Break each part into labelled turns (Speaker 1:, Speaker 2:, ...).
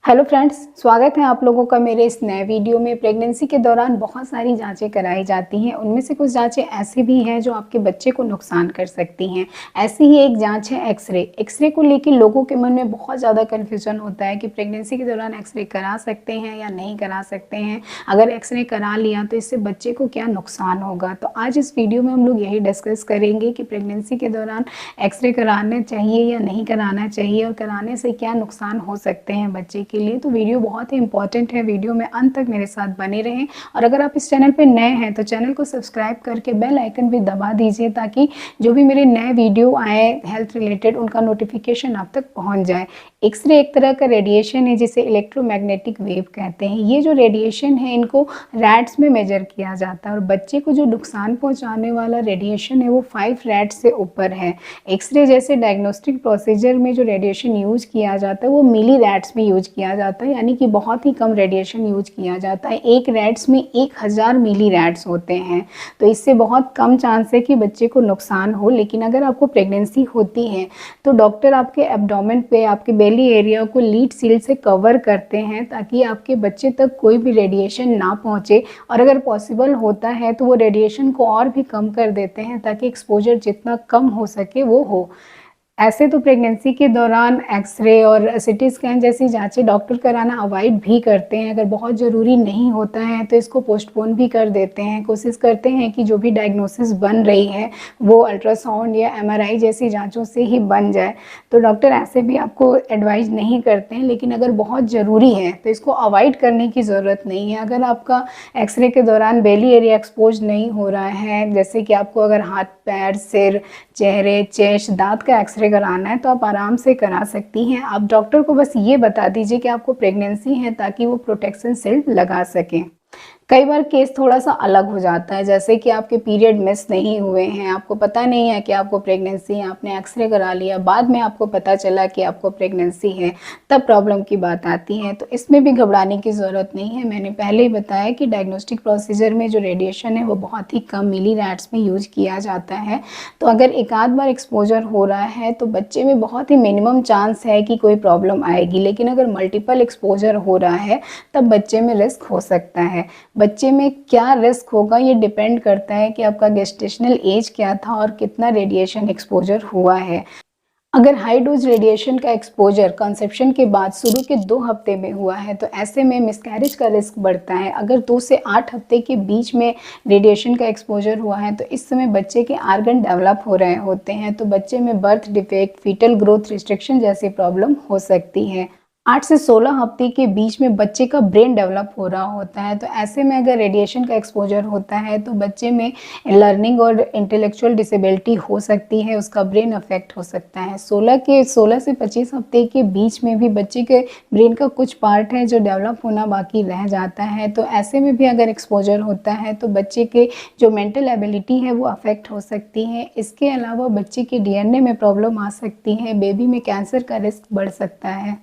Speaker 1: Hello friends, स्वागत है आप लोगों का मेरे इस नए वीडियो में। प्रेगनेंसी के दौरान बहुत सारी जांचें कराई जाती हैं। उनमें से कुछ जांचें ऐसी भी हैं जो आपके बच्चे को नुकसान कर सकती हैं। ऐसी ही एक जांच है एक्सरे। एक्सरे को लेकर लोगों के मन में बहुत ज़्यादा कन्फ्यूजन होता है कि प्रेगनेंसी के दौरान एक्सरे करा सकते हैं या नहीं करा सकते हैं। अगर एक्सरे करा लिया तो इससे बच्चे को क्या नुकसान होगा। तो आज इस वीडियो में हम लोग यही डिस्कस करेंगे कि प्रेगनेंसी के दौरान एक्सरे कराना चाहिए या नहीं कराना चाहिए और कराने से क्या नुकसान हो सकते हैं बच्चे के लिए। तो वीडियो बहुत ही इंपॉर्टेंट है, वीडियो में अंत तक मेरे साथ बने रहें। और अगर आप इस चैनल पे नए हैं तो चैनल को सब्सक्राइब करके बेल आइकन भी दबा दीजिए ताकि जो भी मेरे नए वीडियो आए हेल्थ रिलेटेड उनका नोटिफिकेशन आप तक पहुंच जाए। एक्सरे एक तरह का रेडिएशन है जिसे इलेक्ट्रोमैग्नेटिक वेव कहते हैं। ये जो रेडिएशन है इनको रैट्स में मेजर किया जाता है और बच्चे को जो नुकसान पहुँचाने वाला रेडिएशन है वो 5 रैट्स से ऊपर है। एक्सरे जैसे डायग्नोस्टिक प्रोसीजर में जो रेडिएशन यूज किया जाता है वो मिली रैट्स में यूज किया जाता है, यानी कि बहुत ही कम रेडिएशन यूज किया जाता है। एक रैट्स में 1000 मिली रैट्स होते हैं। तो इससे बहुत कम चांस है कि बच्चे को नुकसान हो। लेकिन अगर आपको प्रेगनेंसी होती है तो डॉक्टर आपके एब्डोमेन पे, आपके बेली एरिया को लीड सील से कवर करते हैं ताकि आपके बच्चे तक कोई भी रेडिएशन ना पहुंचे। और अगर पॉसिबल होता है तो वो रेडिएशन को और भी कम कर देते हैं ताकि एक्सपोजर जितना कम हो सके वो हो। ऐसे तो प्रेगनेंसी के दौरान एक्सरे और सिटी स्कैन जैसी जांचें डॉक्टर कराना अवॉइड भी करते हैं। अगर बहुत ज़रूरी नहीं होता है तो इसको पोस्टपोन भी कर देते हैं। कोशिश करते हैं कि जो भी डायग्नोसिस बन रही है वो अल्ट्रासाउंड या एमआरआई जैसी जांचों से ही बन जाए। तो डॉक्टर ऐसे भी आपको एडवाइस नहीं करते हैं। लेकिन अगर बहुत ज़रूरी है तो इसको अवॉइड करने की ज़रूरत नहीं है। अगर आपका एक्सरे के दौरान बेली एरिया एक्सपोज नहीं हो रहा है, जैसे कि आपको अगर हाथ, पैर, सिर, चेहरे, चेस्ट, दांत का एक्सरे कराना है तो आप आराम से करा सकती हैं। आप डॉक्टर को बस ये बता दीजिए कि आपको प्रेगनेंसी है ताकि वो प्रोटेक्शन शील्ड लगा सकें। कई बार केस थोड़ा सा अलग हो जाता है, जैसे कि आपके पीरियड मिस नहीं हुए हैं, आपको पता नहीं है कि आपको प्रेगनेंसी है, आपने एक्सरे करा लिया, बाद में आपको पता चला कि आपको प्रेगनेंसी है, तब प्रॉब्लम की बात आती है। तो इसमें भी घबराने की ज़रूरत नहीं है। मैंने पहले ही बताया कि डायग्नोस्टिक प्रोसीजर में जो रेडिएशन है वो बहुत ही कम मिली रैट्स में यूज किया जाता है। तो अगर एक आध बार एक्सपोजर हो रहा है तो बच्चे में बहुत ही मिनिमम चांस है कि कोई प्रॉब्लम आएगी। लेकिन अगर मल्टीपल एक्सपोजर हो रहा है तब बच्चे में रिस्क हो सकता है। बच्चे में क्या रिस्क होगा ये डिपेंड करता है कि आपका गेस्टेशनल एज क्या था और कितना रेडिएशन एक्सपोजर हुआ है। अगर हाई डोज रेडिएशन का एक्सपोजर कंसेप्शन के बाद शुरू के 2 हफ्ते में हुआ है तो ऐसे में मिसकैरेज का रिस्क बढ़ता है। अगर 2 से 8 हफ्ते के बीच में रेडिएशन का एक्सपोजर हुआ है तो इस समय बच्चे के आर्गन डेवलप हो रहे होते हैं, तो बच्चे में birth defect, foetal growth restriction जैसी प्रॉब्लम हो सकती है। 8 से 16 हफ्ते के बीच में बच्चे का ब्रेन डेवलप हो रहा होता है, तो ऐसे में अगर रेडिएशन का एक्सपोजर होता है तो बच्चे में लर्निंग और इंटेलेक्चुअल डिसेबिलिटी हो सकती है, उसका ब्रेन अफेक्ट हो सकता है। 16 से 25 हफ्ते के बीच में भी बच्चे के ब्रेन का कुछ पार्ट है जो डेवलप होना बाकी रह जाता है। तो ऐसे में भी अगर एक्सपोजर होता है तो बच्चे के जो मेंटल एबिलिटी है वो अफेक्ट हो सकती है। इसके अलावा बच्चे के डीएनए में प्रॉब्लम आ सकती है, बेबी में कैंसर का रिस्क बढ़ सकता है।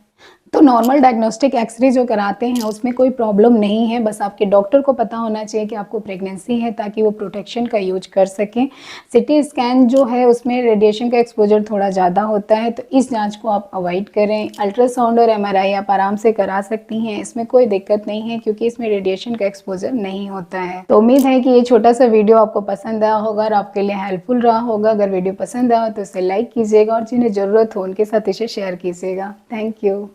Speaker 1: तो नॉर्मल डायग्नोस्टिक एक्सरे जो कराते हैं उसमें कोई प्रॉब्लम नहीं है। बस आपके डॉक्टर को पता होना चाहिए कि आपको प्रेगनेंसी है ताकि वो प्रोटेक्शन का यूज कर सकें। सिटी स्कैन जो है उसमें रेडिएशन का एक्सपोजर थोड़ा ज़्यादा होता है, तो इस जांच को आप अवॉइड करें। अल्ट्रासाउंड और एमआरआई आप आराम से करा सकती हैं, इसमें कोई दिक्कत नहीं है क्योंकि इसमें रेडिएशन का एक्सपोजर नहीं होता है। तो उम्मीद है कि ये छोटा सा वीडियो आपको पसंद आया होगा और आपके लिए हेल्पफुल रहा होगा। अगर वीडियो पसंद आया तो इसे लाइक कीजिएगा और जिन्हें ज़रूरत हो उनके साथ इसे शेयर कीजिएगा। Thank you.